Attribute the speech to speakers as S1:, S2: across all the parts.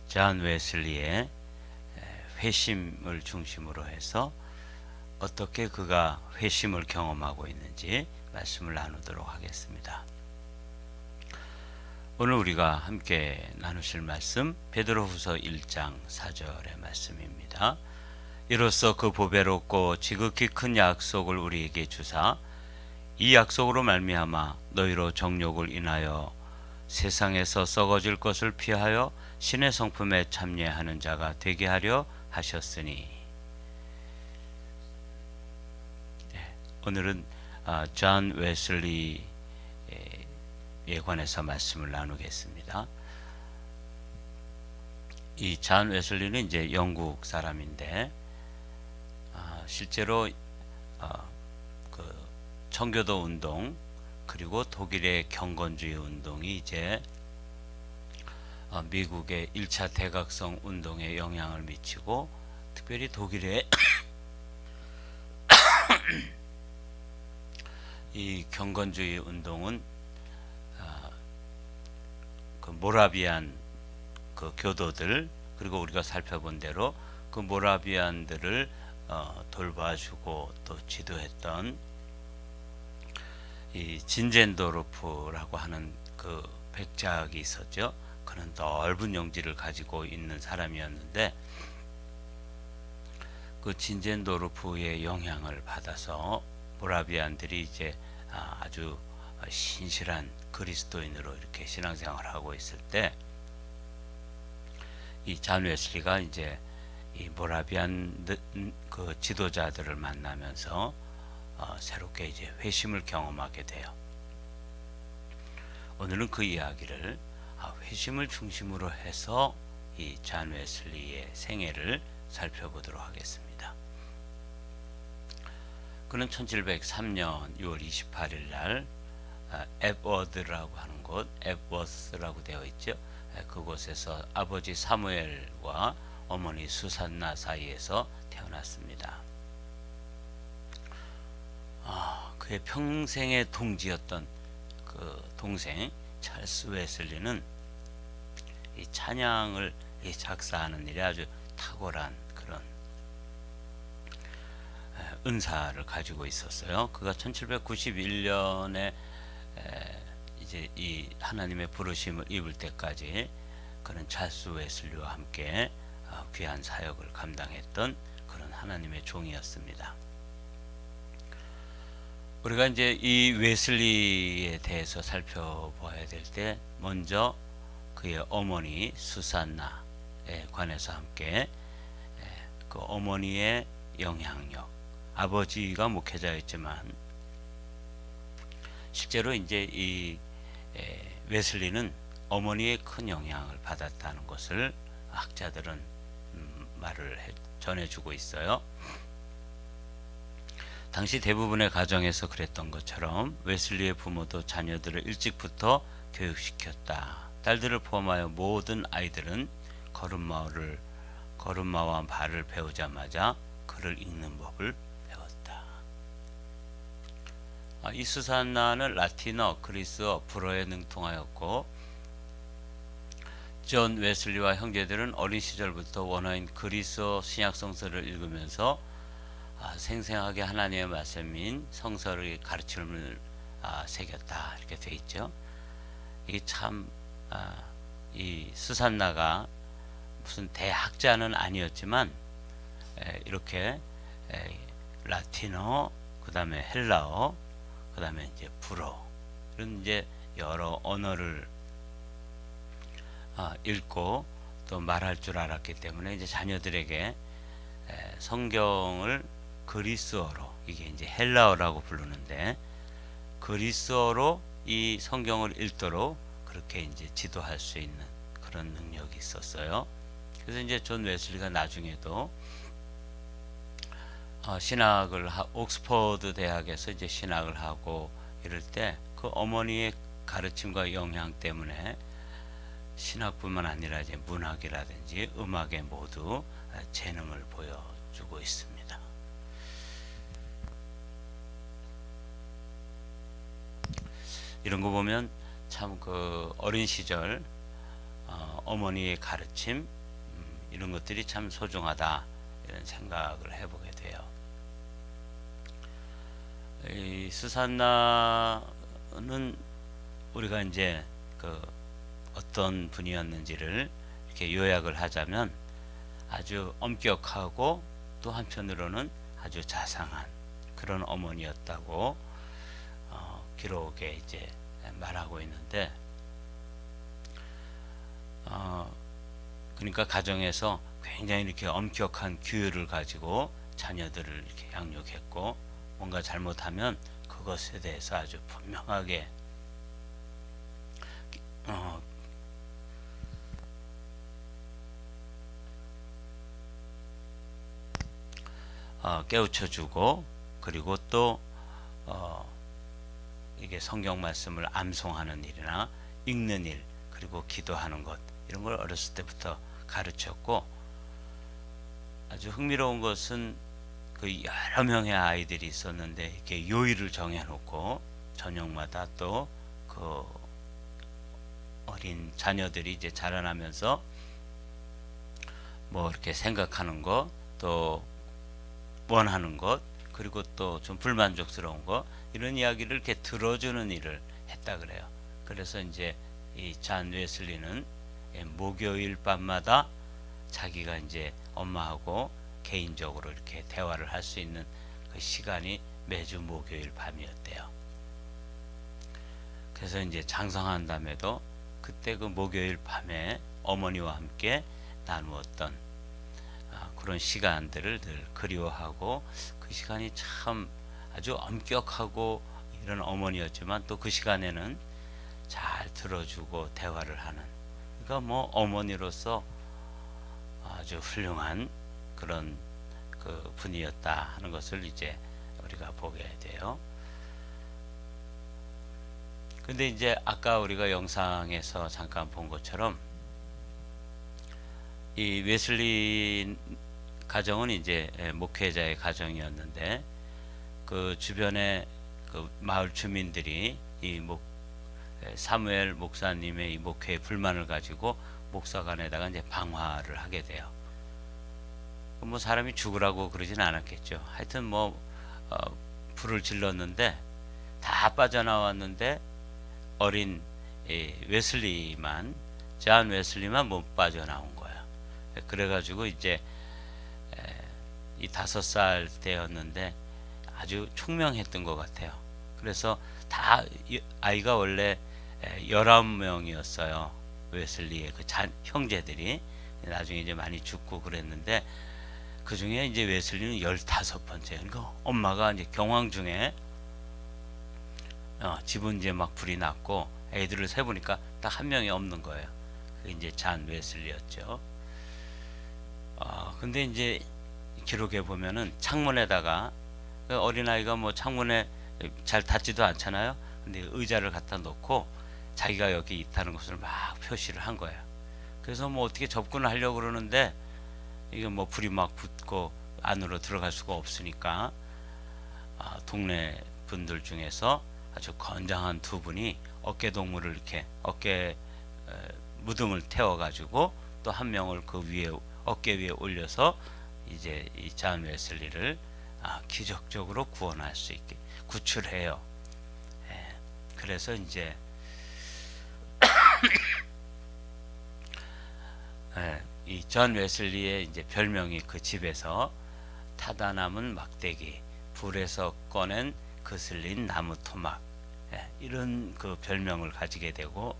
S1: 존 웨슬리의 회심을 중심으로 해서 어떻게 그가 회심을 경험하고 있는지 말씀을 나누도록 하겠습니다. 오늘 우리가 함께 나누실 말씀 베드로후서 1장 4절의 말씀입니다. 이로써 그 보배롭고 지극히 큰 약속을 우리에게 주사 이 약속으로 말미암아 너희로 정욕을 인하여 세상에서 썩어질 것을 피하여 신의 성품에 참여하는 자가 되게 하려 하셨으니. 오늘은 존 웨슬리에 관해서 말씀을 나누겠습니다. 이 존 웨슬리는 이제 영국 사람인데 실제로 그 청교도 운동 그리고 독일의 경건주의 운동이 이제 미국의 1차 대각성 운동에 영향을 미치고 특별히 독일의 이 경건주의 운동은 그 모라비안 그 교도들 그리고 우리가 살펴본 대로 그 모라비안들을 돌봐주고 또 지도했던 이 진젠도르프라고 하는 그 백작이 있었죠. 그는 넓은 용지를 가지고 있는 사람이었는데 그 진젠도르프의 영향을 받아서 모라비안들이 이제 아주 신실한 그리스도인으로 이렇게 신앙생활을 하고 있을 때 이 존 웨슬리가 이제 이 모라비안 그 지도자들을 만나면서 새롭게 이제 회심을 경험하게 돼요. 오늘은 그 이야기를 회심을 중심으로 해서 이 존 웨슬리의 생애를 살펴보도록 하겠습니다. 그는 1703년 6월 28일 날 앱워드라고 하는 곳, 앱워스라고 되어 있죠. 그곳에서 아버지 사무엘과 어머니 수산나 사이에서 태어났습니다. 그의 평생의 동지였던 그 동생 찰스 웨슬리는 이 찬양을 작사하는 일에 아주 탁월한 그런 은사를 가지고 있었어요. 그가 1791년에 이제 이 하나님의 부르심을 입을 때까지 그는 찰스 웨슬리와 함께 귀한 사역을 감당했던 그런 하나님의 종이었습니다. 우리가 이제 이 웨슬리에 대해서 살펴봐야 될 때 먼저 그의 어머니 수산나에 관해서 함께 그 어머니의 영향력, 아버지가 목회자였지만 실제로 이제 이 웨슬리는 어머니의 큰 영향을 받았다는 것을 학자들은 말을 전해주고 있어요. 당시 대부분의 가정에서 그랬던 것처럼 웨슬리의 부모도 자녀들을 일찍부터 교육시켰다. 딸들을 포함하여 모든 아이들은 걸음마와 발을 배우자마자 글을 읽는 법을 배웠다. 이 수산나는 라틴어, 그리스어, 불어에 능통하였고 존 웨슬리와 형제들은 어린 시절부터 원어인 그리스어 신약성서를 읽으면서 생생하게 하나님의 말씀인 성서의 가르침을 새겼다 이렇게 돼 있죠. 이게 참 이 수산나가 무슨 대학자는 아니었지만 이렇게 라틴어, 그 다음에 헬라어, 그 다음에 이제 불어 이런 이제 여러 언어를 읽고 또 말할 줄 알았기 때문에 이제 자녀들에게 성경을 그리스어로, 이게 이제 헬라어라고 부르는데 그리스어로 이 성경을 읽도록 그렇게 이제 지도할 수 있는 그런 능력이 있었어요. 그래서 이제 존 웨슬리가 나중에도 신학을 옥스퍼드 대학에서 이제 신학을 하고 이럴 때 그 어머니의 가르침과 영향 때문에 신학뿐만 아니라 이제 문학이라든지 음악에 모두 재능을 보여주고 있습니다. 이런 거 보면 참 그 어린 시절 어머니의 가르침, 이런 것들이 참 소중하다, 이런 생각을 해보게 돼요. 이 스산나는 우리가 이제 그 어떤 분이었는지를 이렇게 요약을 하자면 아주 엄격하고 또 한편으로는 아주 자상한 그런 어머니였다고 기록에 이제 말하고 있는데, 그러니까 가정에서 굉장히 이렇게 엄격한 규율을 가지고 자녀들을 이렇게 양육했고, 뭔가 잘못하면 그것에 대해서 아주 분명하게 깨우쳐주고, 그리고 또 이게 성경 말씀을 암송하는 일이나 읽는 일, 그리고 기도하는 것, 이런 걸 어렸을 때부터 가르쳤고, 아주 흥미로운 것은 그 여러 명의 아이들이 있었는데 이렇게 요일을 정해놓고 저녁마다 또 그 어린 자녀들이 이제 자라나면서 뭐 이렇게 생각하는 것, 또 원하는 것, 그리고 또 좀 불만족스러운 것, 이런 이야기를 이렇게 들어주는 일을 했다 그래요. 그래서 이제 이 잔 웨슬리는 목요일 밤마다 자기가 이제 엄마하고 개인적으로 이렇게 대화를 할 수 있는 그 시간이 매주 목요일 밤이었대요. 그래서 이제 장성한 다음에도 그때 그 목요일 밤에 어머니와 함께 나누었던 그런 시간들을 늘 그리워하고, 그 시간이 참 아주 엄격하고 이런 어머니였지만 또 그 시간에는 잘 들어주고 대화를 하는, 그러니까 뭐 어머니로서 아주 훌륭한 그런 그 분이었다 하는 것을 이제 우리가 보게 돼요. 근데 이제 아까 우리가 영상에서 잠깐 본 것처럼 이 웨슬리 가정은 이제 목회자의 가정이었는데, 그 주변에 그 마을 주민들이 이 사무엘 목사님의 이 목회에 불만을 가지고 목사관에다가 이제 방화를 하게 돼요. 뭐 사람이 죽으라고 그러진 않았겠죠. 하여튼 뭐 불을 질렀는데 다 빠져나왔는데 어린 웨슬리만, 잔 웨슬리만 못 빠져나온 거야. 그래가지고 이제 이 5살 때였는데 아주 총명했던 것 같아요. 그래서 다 아이가 원래 19명이었어요. 웨슬리의 그 형제들이. 나중에 이제 많이 죽고 그랬는데, 그 중에 이제 웨슬리는 15번째. 그러니까 엄마가 이제 경황 중에 집은 이제 막 불이 났고 애들을 세보니까 딱 한 명이 없는 거예요. 그게 이제 잔 웨슬리였죠. 근데 이제 기록에 보면은 창문에다가, 어린아이가 뭐 창문에 잘 닿지도 않잖아요. 근데 의자를 갖다 놓고 자기가 여기 있다는 것을 막 표시를 한 거예요. 그래서 뭐 어떻게 접근을 하려고 그러는데 이게 뭐 불이 막 붙고 안으로 들어갈 수가 없으니까 동네 분들 중에서 아주 건장한 2분이 어깨 동무를 이렇게 어깨 무등을 태워 가지고 또 한 명을 그 위에 어깨 위에 올려서 이제 이 잔 웨슬리를 기적적으로 구원할 수 있게 구출해요. 그래서 이제 이 존 웨슬리의 이제 별명이 그 집에서 타다 남은 막대기, 불에서 꺼낸 거슬린 나무 토막, 이런 그 별명을 가지게 되고,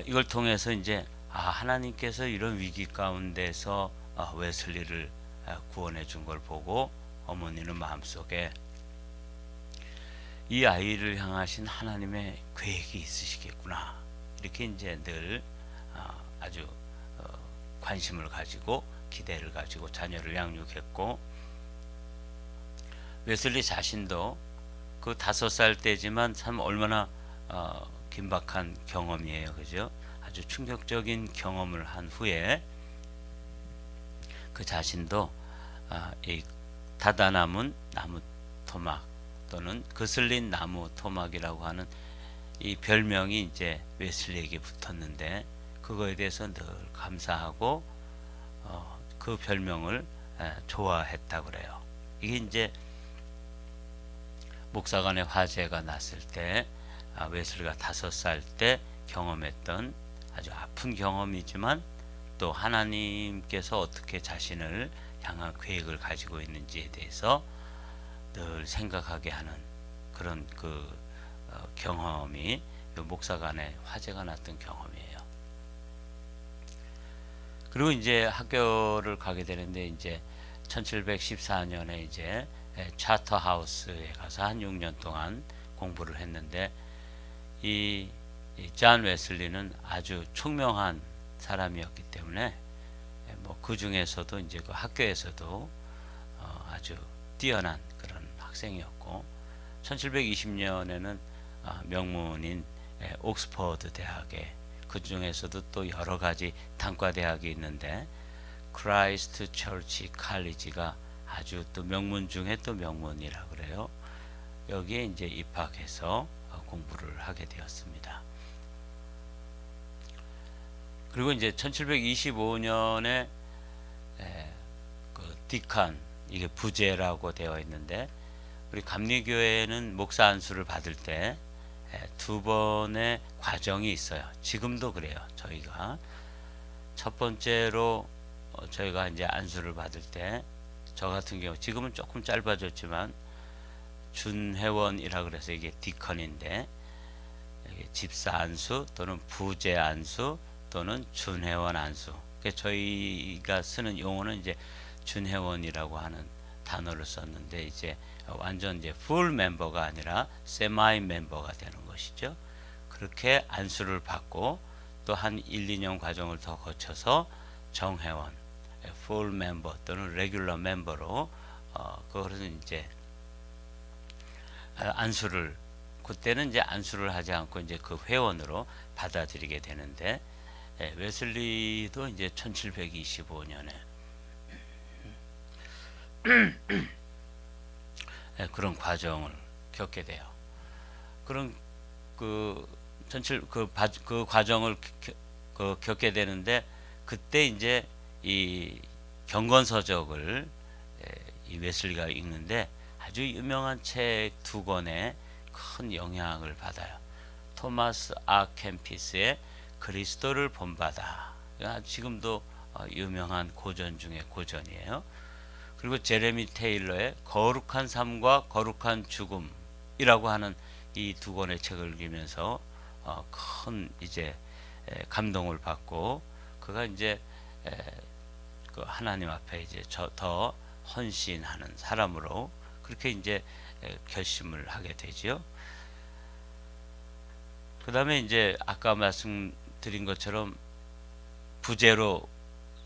S1: 이걸 통해서 이제 하나님께서 이런 위기 가운데서 웨슬리를 구원해 준 걸 보고 어머니는 마음속에 이 아이를 향하신 하나님의 계획이 있으시겠구나, 이렇게 이제 늘 아주 관심을 가지고 기대를 가지고 자녀를 양육했고, 웨슬리 자신도 그 5살 때지만 참 얼마나 긴박한 경험이에요, 그죠? 아주 충격적인 경험을 한 후에 그 자신도 이 닫아 남은 나무 토막 또는 거슬린 나무 토막이라고 하는 이 별명이 이제 웨슬리에게 붙었는데, 그거에 대해서 늘 감사하고 그 별명을 좋아했다 그래요. 이게 이제 목사간의 화재가 났을 때 웨슬리가 5살 때 경험했던 아주 아픈 경험이지만 또 하나님께서 어떻게 자신을 향한 계획을 가지고 있는지에 대해서 늘 생각하게 하는 그런 경험이 목사간의 화재가 났던 경험이에요. 그리고 이제 학교를 가게 되는데 이제 1714년에 이제 차터 하우스에 가서 한 6년 동안 공부를 했는데 이 존 웨슬리는 아주 총명한 사람이었기 때문에 뭐 그 중에서도 이제 그 학교에서도 아주 뛰어난 그런 학생이었고 1720년에는 명문인 옥스퍼드 대학에 그 중에서도 또 여러 가지 단과 대학이 있는데 크라이스트 처치 칼리지가 아주 또 명문 중에 또 명문이라 그래요. 여기에 이제 입학해서 공부를 하게 되었습니다. 그리고 이제 1725년에 그 디칸, 이게 부제라고 되어 있는데 우리 감리교회는 목사 안수를 받을 때 2번의 과정이 있어요. 지금도 그래요. 저희가 첫 번째로 저희가 이제 안수를 받을 때 저 같은 경우 지금은 조금 짧아졌지만 준회원이라 그래서 이게 디컨인데 집사 안수 또는 부제 안수 또는 준회원 안수. 저희가 쓰는 용어는 이제 준회원이라고 하는 단어를 썼는데 이제 완전 이제 풀 멤버가 아니라 세마이 멤버가 되는 것이죠. 그렇게 안수를 받고 또 한 1, 2년 과정을 더 거쳐서 정회원, 풀 멤버 또는 레귤러 멤버로 그것은 이제 안수를 그때는 이제 안수를 하지 않고 이제 그 회원으로 받아들이게 되는데 웨슬리도 이제 1725년에 그런 과정을 겪게 돼요. 그런 그 과정을 겪게 되는데 그때 이제 이 경건서적을 이 웨슬리가 읽는데 아주 유명한 책 2권에 큰 영향을 받아요. 토마스 아 캠피스의 그리스도를 본받아. 지금도 유명한 고전 중에 고전이에요. 그리고 제레미 테일러의 거룩한 삶과 거룩한 죽음이라고 하는 이 2권의 책을 읽으면서 큰 이제 감동을 받고 그가 이제 그 하나님 앞에 이제 더 헌신하는 사람으로 그렇게 이제 결심을 하게 되지요. 그 다음에 이제 아까 말씀드린 것처럼 부제로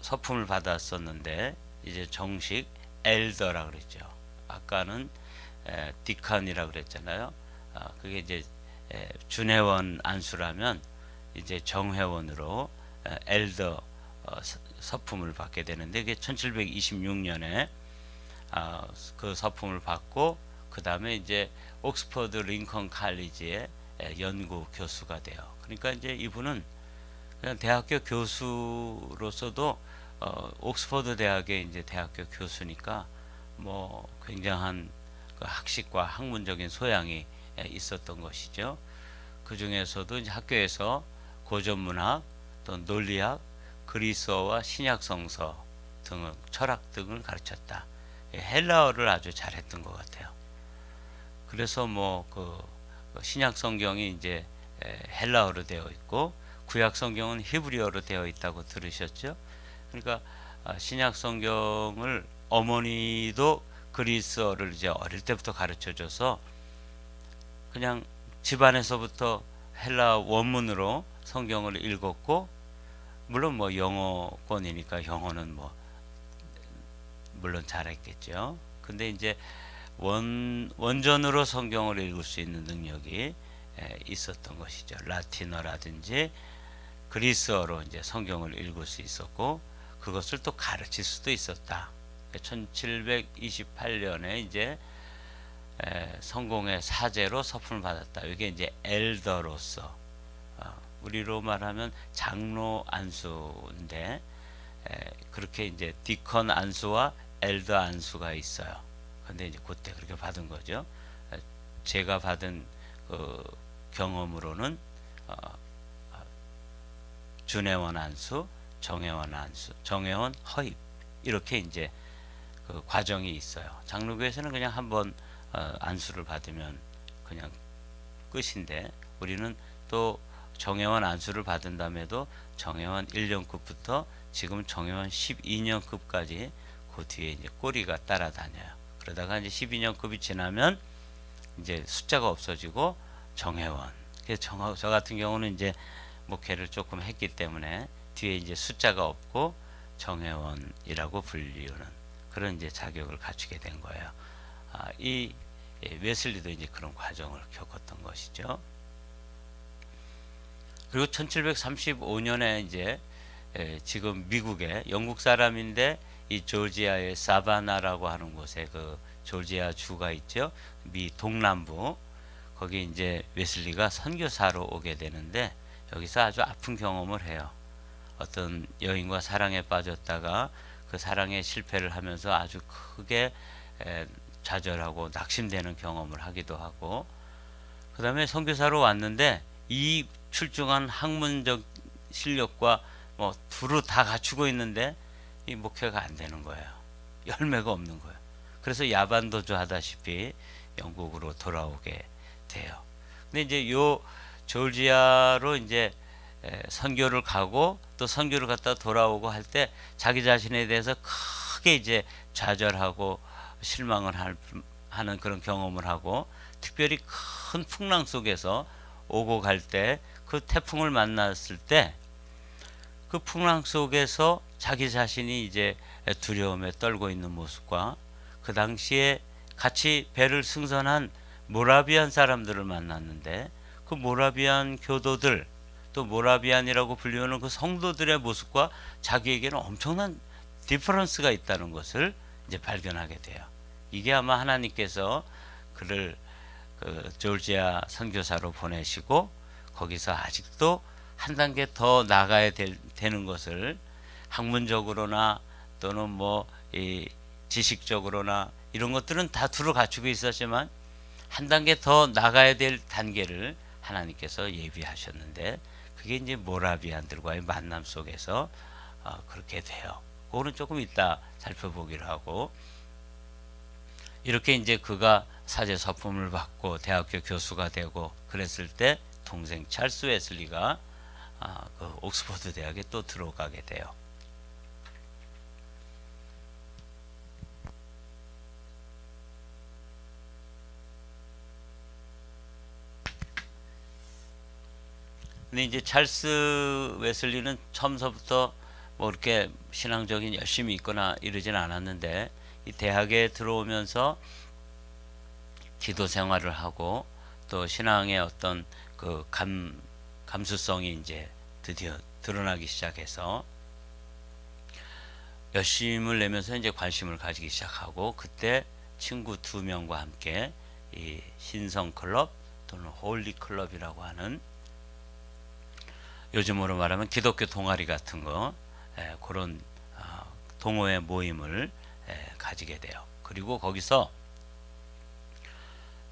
S1: 서품을 받았었는데 이제 정식 엘더라 그랬죠. 아까는 디칸이라 그랬잖아요. 그게 이제 준회원 안수라면 이제 정회원으로 엘더 서품을 받게 되는데 그게 1726년에 그 서품을 받고 그 다음에 이제 옥스퍼드 링컨 칼리지의 연구 교수가 돼요. 그러니까 이제 이분은 그냥 대학교 교수로서도 옥스퍼드 대학의 이제 대학교 교수니까 뭐 굉장한 그 학식과 학문적인 소양이 있었던 것이죠. 그 중에서도 이제 학교에서 고전문학, 또 논리학, 그리스어와 신약 성서 등 철학 등을 가르쳤다. 헬라어를 아주 잘했던 것 같아요. 그래서 뭐 그 신약 성경이 이제 헬라어로 되어 있고 구약 성경은 히브리어로 되어 있다고 들으셨죠? 그러니까 신약 성경을 어머니도 그리스어를 이제 어릴 때부터 가르쳐줘서 그냥 집안에서부터 헬라 원문으로 성경을 읽었고 물론 뭐 영어권이니까 영어는 뭐 물론 잘했겠죠. 근데 이제 원전으로 성경을 읽을 수 있는 능력이 있었던 것이죠. 라틴어라든지 그리스어로 이제 성경을 읽을 수 있었고 그것을 또 가르칠 수도 있었다. 1728년에 이제 성공의 사제로 서품을 받았다. 이게 이제 엘더로서 우리로 말하면 장로 안수인데, 그렇게 이제 디컨 안수와 엘더 안수가 있어요. 근데 이제 그때 그렇게 받은 거죠. 제가 받은 그 경험으로는 준회원 안수, 정회원 안수, 정회원 허입, 이렇게 이제 그 과정이 있어요. 장로교에서는 그냥 한번 안수를 받으면 그냥 끝인데, 우리는 또 정회원 안수를 받은 다음에도 정회원 1년급부터 지금 정회원 12년급까지 그 뒤에 이제 꼬리가 따라다녀요. 그러다가 이제 12년급이 지나면 이제 숫자가 없어지고 정회원. 그래서 저 같은 경우는 이제 목회를 조금 했기 때문에 뒤에 이제 숫자가 없고 정회원이라고 불리우는 그런 이제 자격을 갖추게 된 거예요. 이 웨슬리도 이제 그런 과정을 겪었던 것이죠. 그리고 1735년에 이제 지금 미국의 영국 사람인데 이 조지아의 사바나라고 하는 곳에 그 조지아 주가 있죠. 미 동남부. 거기 이제 웨슬리가 선교사로 오게 되는데 여기서 아주 아픈 경험을 해요. 어떤 여인과 사랑에 빠졌다가 그 사랑에 실패를 하면서 아주 크게 좌절하고 낙심되는 경험을 하기도 하고, 그 다음에 선교사로 왔는데 이 출중한 학문적 실력과 뭐 두루 다 갖추고 있는데 이 목회가 안 되는 거예요. 열매가 없는 거예요. 그래서 야반도주 하다시피 영국으로 돌아오게 돼요. 근데 이제 요 조지아로 이제 선교를 가고 또 선교를 갔다 돌아오고 할 때 자기 자신에 대해서 크게 이제 좌절하고 실망을 하는 그런 경험을 하고, 특별히 큰 풍랑 속에서 오고 갈 때 그 태풍을 만났을 때 그 풍랑 속에서 자기 자신이 이제 두려움에 떨고 있는 모습과 그 당시에 같이 배를 승선한 모라비안 사람들을 만났는데 그 모라비안 교도들, 또 모라비안이라고 불리우는 그 성도들의 모습과 자기에게는 엄청난 디퍼런스가 있다는 것을 이제 발견하게 돼요. 이게 아마 하나님께서 그를 그 조지아 선교사로 보내시고 거기서 아직도 한 단계 더 나가야 되는 것을 학문적으로나 또는 뭐 이 지식적으로나 이런 것들은 다 두루 갖추고 있었지만 한 단계 더 나가야 될 단계를 하나님께서 예비하셨는데, 그게 이제 모라비안들과의 만남 속에서 그렇게 돼요. 그거는 조금 이따 살펴보기로 하고, 이렇게 이제 그가 사제 서품을 받고 대학교 교수가 되고 그랬을 때 동생 찰스 웨슬리가 그 옥스퍼드 대학에 또 들어가게 돼요. 근데 이제 찰스 웨슬리는 처음서부터 뭐 이렇게 신앙적인 열심이 있거나 이러진 않았는데 이 대학에 들어오면서 기도 생활을 하고 또 신앙의 어떤 그 감수성이 이제 드디어 드러나기 시작해서 열심을 내면서 이제 관심을 가지기 시작하고, 그때 친구 2명과 함께 이 신성 클럽 또는 홀리 클럽이라고 하는, 요즘으로 말하면 기독교 동아리 같은 거, 그런 동호회 모임을 가지게 돼요. 그리고 거기서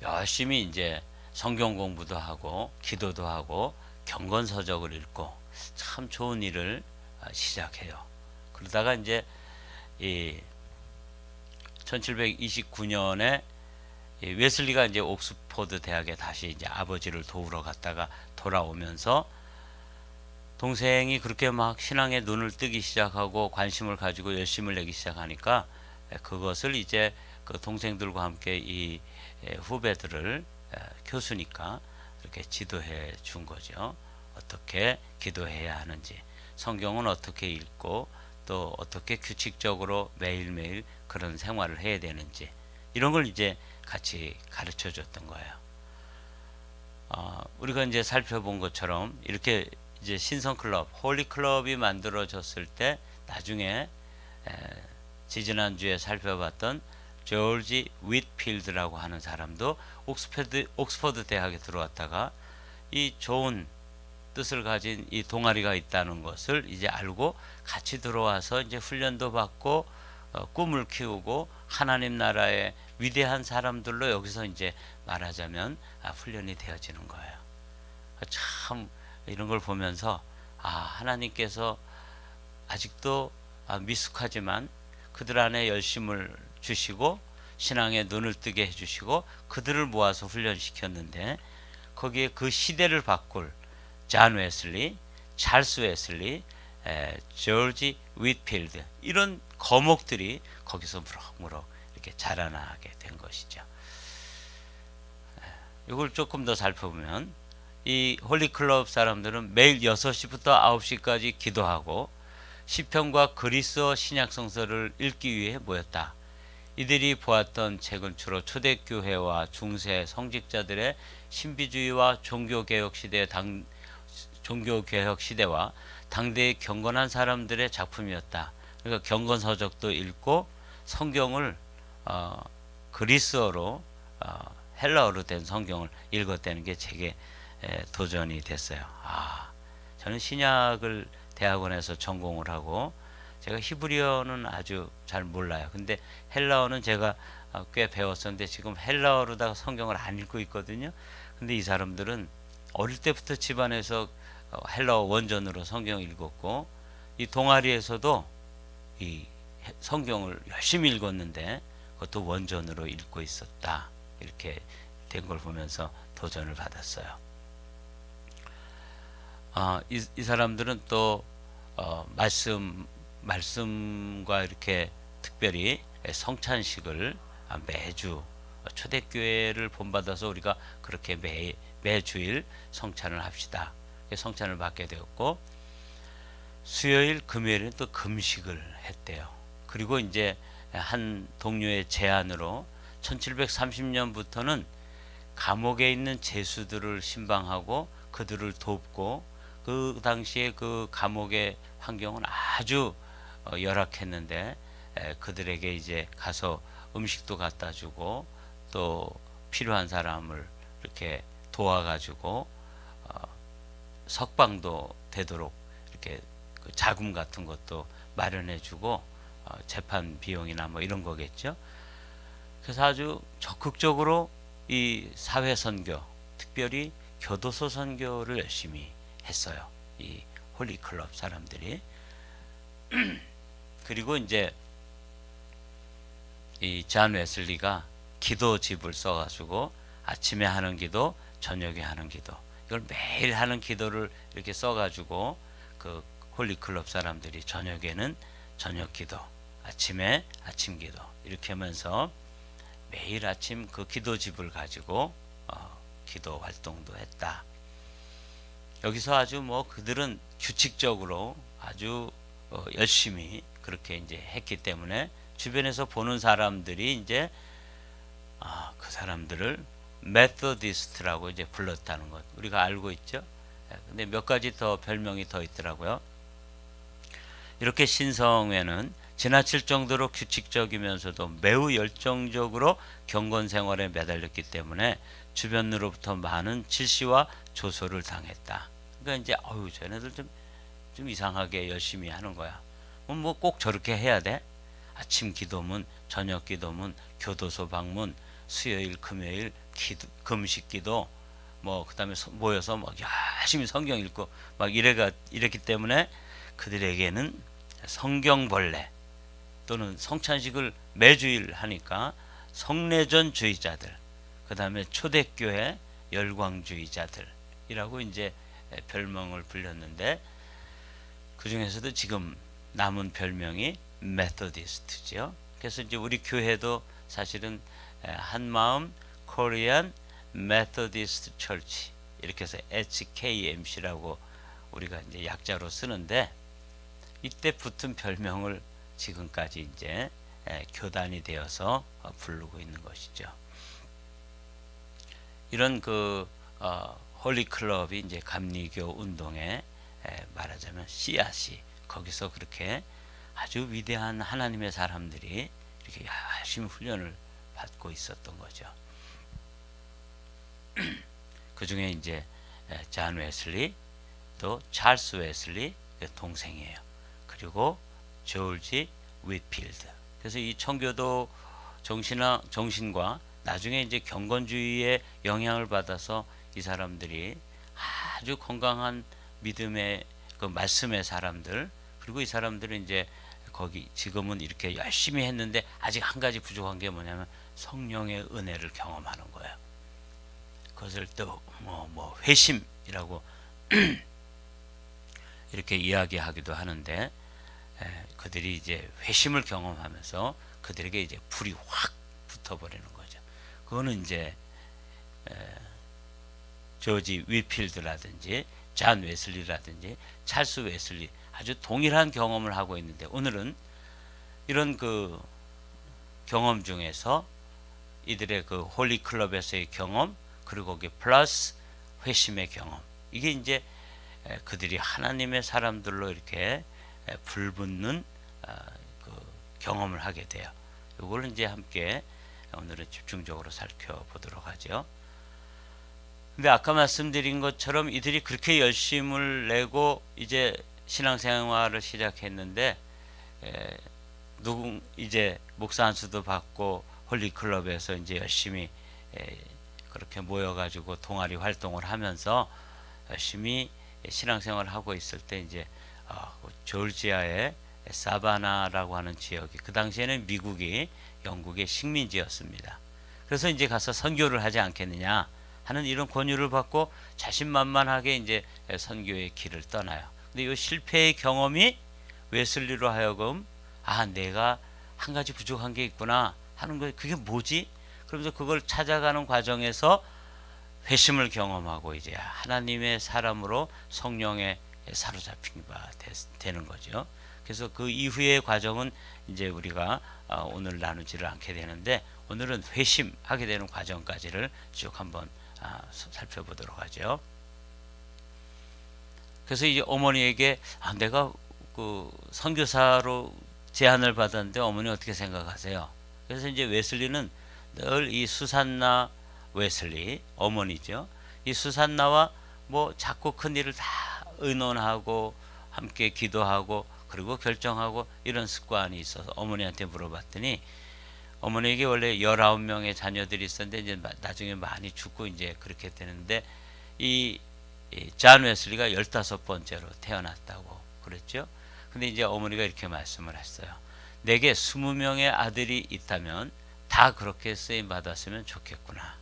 S1: 열심히 이제 성경 공부도 하고 기도도 하고 경건서적을 읽고 참 좋은 일을 시작해요. 그러다가 이제 이 1729년에 웨슬리가 이제 옥스퍼드 대학에 다시 이제 아버지를 도우러 갔다가 돌아오면서 동생이 그렇게 막 신앙에 눈을 뜨기 시작하고 관심을 가지고 열심을 내기 시작하니까 그것을 이제 그 동생들과 함께 이 후배들을 교수니까 이렇게 지도해 준 거죠. 어떻게 기도해야 하는지, 성경은 어떻게 읽고 또 어떻게 규칙적으로 매일매일 그런 생활을 해야 되는지, 이런 걸 이제 같이 가르쳐 줬던 거예요. 우리가 이제 살펴본 것처럼 이렇게 이제 신성클럽, 홀리클럽이 만들어졌을 때 나중에 지지난주에 살펴봤던 조지 윗필드라고 하는 사람도 옥스퍼드 대학에 들어왔다가 이 좋은 뜻을 가진 이 동아리가 있다는 것을 이제 알고 같이 들어와서 이제 훈련도 받고 꿈을 키우고 하나님 나라의 위대한 사람들로 여기서 이제 말하자면 훈련이 되어지는 거예요. 참 이런 걸 보면서 하나님께서 아직도 미숙하지만 그들 안에 열심을 주시고 신앙의 눈을 뜨게 해주시고 그들을 모아서 훈련시켰는데 거기에 그 시대를 바꿀 존 웨슬리, 찰스 웨슬리, 조지 윗필드 이런 거목들이 거기서 무럭무럭 이렇게 자라나게 된 것이죠. 이걸 조금 더 살펴보면 이 홀리클럽 사람들은 매일 6시부터 9시까지 기도하고 시편과 그리스어 신약성서를 읽기 위해 모였다. 이들이 보았던 책은 주로 초대교회와 중세 성직자들의 신비주의와 종교개혁 시대와 당대의 경건한 사람들의 작품이었다. 그러니까 경건서적도 읽고 성경을 그리스어로 헬라어로 된 성경을 읽었다는 게 제게 도전이 됐어요. 저는 신약을 대학원에서 전공을 하고 제가 히브리어는 아주 잘 몰라요. 근데 헬라어는 제가 꽤 배웠었는데 지금 헬라어로다가 성경을 안 읽고 있거든요. 근데 이 사람들은 어릴 때부터 집안에서 헬라어 원전으로 성경을 읽었고 이 동아리에서도 이 성경을 열심히 읽었는데 그것도 원전으로 읽고 있었다. 이렇게 된 걸 보면서 도전을 받았어요. 이 사람들은 또 말씀과 이렇게 특별히 성찬식을 매주 초대교회를 본받아서 우리가 그렇게 매주일 성찬을 합시다. 성찬을 받게 되었고 수요일 금요일은 또 금식을 했대요. 그리고 이제 한 동료의 제안으로 1730년부터는 감옥에 있는 죄수들을 신방하고 그들을 돕고 그 당시에 그 감옥의 환경은 아주 열악했는데 그들에게 이제 가서 음식도 갖다 주고 또 필요한 사람을 이렇게 도와가지고 석방도 되도록 이렇게 그 자금 같은 것도 마련해주고 재판 비용이나 뭐 이런 거겠죠. 그래서 아주 적극적으로 이 사회 선교, 특별히 교도소 선교를 열심히 했어요. 이 홀리클럽 사람들이. 그리고 이제 이 존 웨슬리가 기도집을 써가지고 아침에 하는 기도, 저녁에 하는 기도, 이걸 매일 하는 기도를 이렇게 써가지고 그 홀리클럽 사람들이 저녁에는 저녁 기도, 아침에 아침 기도 이렇게 하면서 매일 아침 그 기도집을 가지고 기도 활동도 했다. 여기서 아주 뭐 그들은 규칙적으로 아주 열심히 그렇게 이제 했기 때문에 주변에서 보는 사람들이 이제 그 사람들을 메소디스트라고 이제 불렀다는 것 우리가 알고 있죠. 근데 몇 가지 더 별명이 더 있더라고요. 이렇게 신성회는 지나칠 정도로 규칙적이면서도 매우 열정적으로 경건 생활에 매달렸기 때문에 주변으로부터 많은 질시와 조소를 당했다. 그러니까 이제 쟤네들 좀 이상하게 열심히 하는 거야. 뭐 꼭 저렇게 해야 돼? 아침 기도문, 저녁 기도문, 교도소 방문, 수요일, 금요일 금식 기도, 뭐 그다음에 모여서 막 열심히 성경 읽고 막 이랬기 때문에 그들에게는 성경벌레 또는 성찬식을 매주일 하니까 성례전주의자들, 그 다음에 초대교회 열광주의자들이라고 이제 별명을 불렸는데 그 중에서도 지금 남은 별명이 메소디스트죠. 그래서 이제 우리 교회도 사실은 한마음 코리안 메소디스트 철치 이렇게 해서 HKMC라고 우리가 이제 약자로 쓰는데 이때 붙은 별명을 지금까지 이제 교단이 되어서 부르고 있는 것이죠. 이런 그 홀리클럽이 이제 감리교 운동에 말하자면 씨앗이 거기서 그렇게 아주 위대한 하나님의 사람들이 이렇게 열심히 훈련을 받고 있었던 거죠. 그 중에 이제 존 웨슬리, 또 찰스 웨슬리 동생이에요. 그리고 조지 윗필드. 그래서 이 청교도 정신과 나중에 이제 경건주의의 영향을 받아서 이 사람들이 아주 건강한 믿음의 그 말씀의 사람들, 그리고 이 사람들은 이제 거기 지금은 이렇게 열심히 했는데 아직 한 가지 부족한 게 뭐냐면 성령의 은혜를 경험하는 거예요. 그것을 또 뭐 회심이라고 이렇게 이야기하기도 하는데, 그들이 이제 회심을 경험하면서 그들에게 이제 불이 확 붙어버리는 거죠. 그거는 이제 조지 윗필드라든지 잔 웨슬리라든지 찰스 웨슬리 아주 동일한 경험을 하고 있는데, 오늘은 이런 그 경험 중에서 이들의 그 홀리 클럽에서의 경험, 그리고 거기 플러스 회심의 경험, 이게 이제 그들이 하나님의 사람들로 이렇게 불붙는 그 경험을 하게 돼요. 이걸 이제 함께 오늘은 집중적으로 살펴보도록 하죠. 근데 아까 말씀드린 것처럼 이들이 그렇게 열심을 내고 이제 신앙생활을 시작했는데, 이제 목사 안수도 받고 홀리클럽에서 이제 열심히 그렇게 모여가지고 동아리 활동을 하면서 열심히 신앙생활을 하고 있을 때 이제 조지아의 사바나라고 하는 지역이, 그 당시에는 미국이 영국의 식민지였습니다. 그래서 이제 가서 선교를 하지 않겠느냐 하는 이런 권유를 받고 자신만만하게 이제 선교의 길을 떠나요. 근데 이 실패의 경험이 웨슬리로 하여금 내가 한 가지 부족한 게 있구나 하는 거, 그게 뭐지? 그러면서 그걸 찾아가는 과정에서 회심을 경험하고 이제 하나님의 사람으로 성령에 사로잡힌 바 되는 거죠. 그래서 그 이후의 과정은 이제 우리가 오늘 나누지를 않게 되는데, 오늘은 회심하게 되는 과정까지를 쭉 한번 살펴보도록 하죠. 그래서 이제 어머니에게 내가 그 선교사로 제안을 받았는데 어머니 어떻게 생각하세요? 그래서 이제 웨슬리는 늘 이 수산나 웨슬리 어머니죠. 이 수산나와 뭐 작고 큰 일을 다 의논하고 함께 기도하고 그리고 결정하고 이런 습관이 있어서 어머니한테 물어봤더니, 어머니에게 원래 19명의 자녀들이 있었는데 이제 나중에 많이 죽고 이제 그렇게 되는데, 이 잔 웨슬리가 15번째로 태어났다고 그랬죠. 근데 이제 어머니가 이렇게 말씀을 했어요. 내게 20명의 아들이 있다면 다 그렇게 쓰임 받았으면 좋겠구나.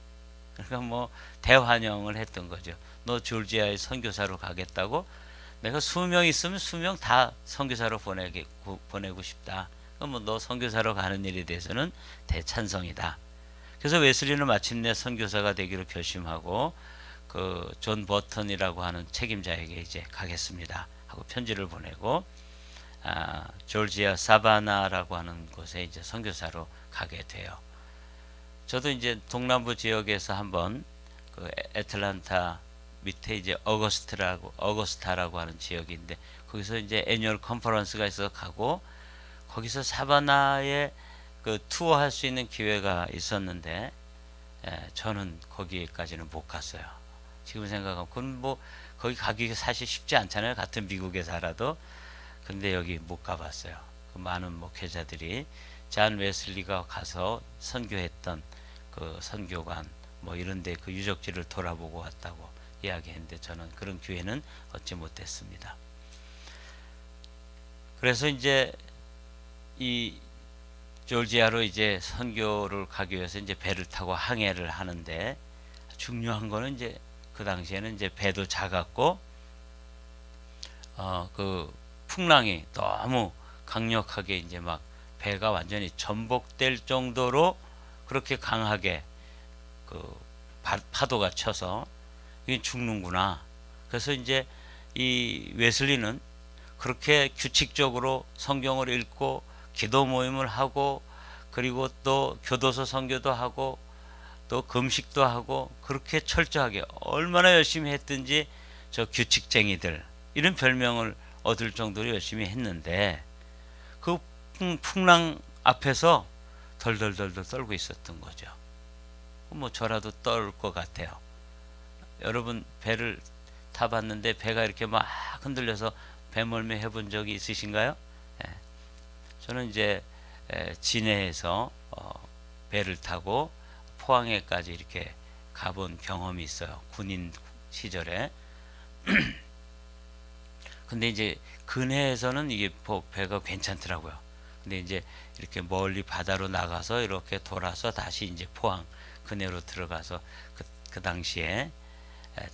S1: 그러니까 뭐 대환영을 했던 거죠. 너 졸지아에 선교사로 가겠다고? 내가 20명 있으면 20명 다 선교사로 보내고 싶다. 뭐 너 선교사로 가는 일에 대해서는 대찬성이다. 그래서 웨슬리는 마침내 선교사가 되기로 결심하고 그 존 버튼이라고 하는 책임자에게 이제 가겠습니다 하고 편지를 보내고 조지아 사바나라고 하는 곳에 이제 선교사로 가게 돼요. 저도 이제 동남부 지역에서 한번 그 애틀란타 밑에 이제 어거스타라고 하는 지역인데, 거기서 이제 애니얼 컨퍼런스가 있어서 가고, 거기서 사바나에 그 투어 할 수 있는 기회가 있었는데, 저는 거기까지는 못 갔어요. 지금 생각하면 그건 뭐 거기 가기가 사실 쉽지 않잖아요. 같은 미국에 살아도. 근데 여기 못 가봤어요. 그 많은 목회자들이 잔 웨슬리가 가서 선교했던 그 선교관 뭐 이런데 그 유적지를 돌아보고 왔다고 이야기했는데, 저는 그런 기회는 얻지 못했습니다. 그래서 이제 이 조지아로 이제 선교를 가기 위해서 이제 배를 타고 항해를 하는데, 중요한 거는 이제 그 당시에는 이제 배도 작았고 그 풍랑이 너무 강력하게 이제 막 배가 완전히 전복될 정도로 그렇게 강하게 그 파도가 쳐서 이게 죽는구나. 그래서 이제 이 웨슬리는 그렇게 규칙적으로 성경을 읽고 기도 모임을 하고, 그리고 또 교도소 선교도 하고 또 금식도 하고, 그렇게 철저하게 얼마나 열심히 했든지 저 규칙쟁이들 이런 별명을 얻을 정도로 열심히 했는데, 그 풍랑 앞에서 덜덜덜덜 떨고 있었던 거죠. 뭐 저라도 떨 것 같아요. 여러분 배를 타봤는데 배가 이렇게 막 흔들려서 배멀미 해본 적이 있으신가요? 예. 저는 이제 진해에서 배를 타고 포항에까지 이렇게 가본 경험이 있어요. 군인 시절에. 근데 이제 근해에서는 이게 배가 괜찮더라고요. 근데 이제 이렇게 멀리 바다로 나가서 이렇게 돌아서 다시 이제 포항 근해로 들어가서 그 당시에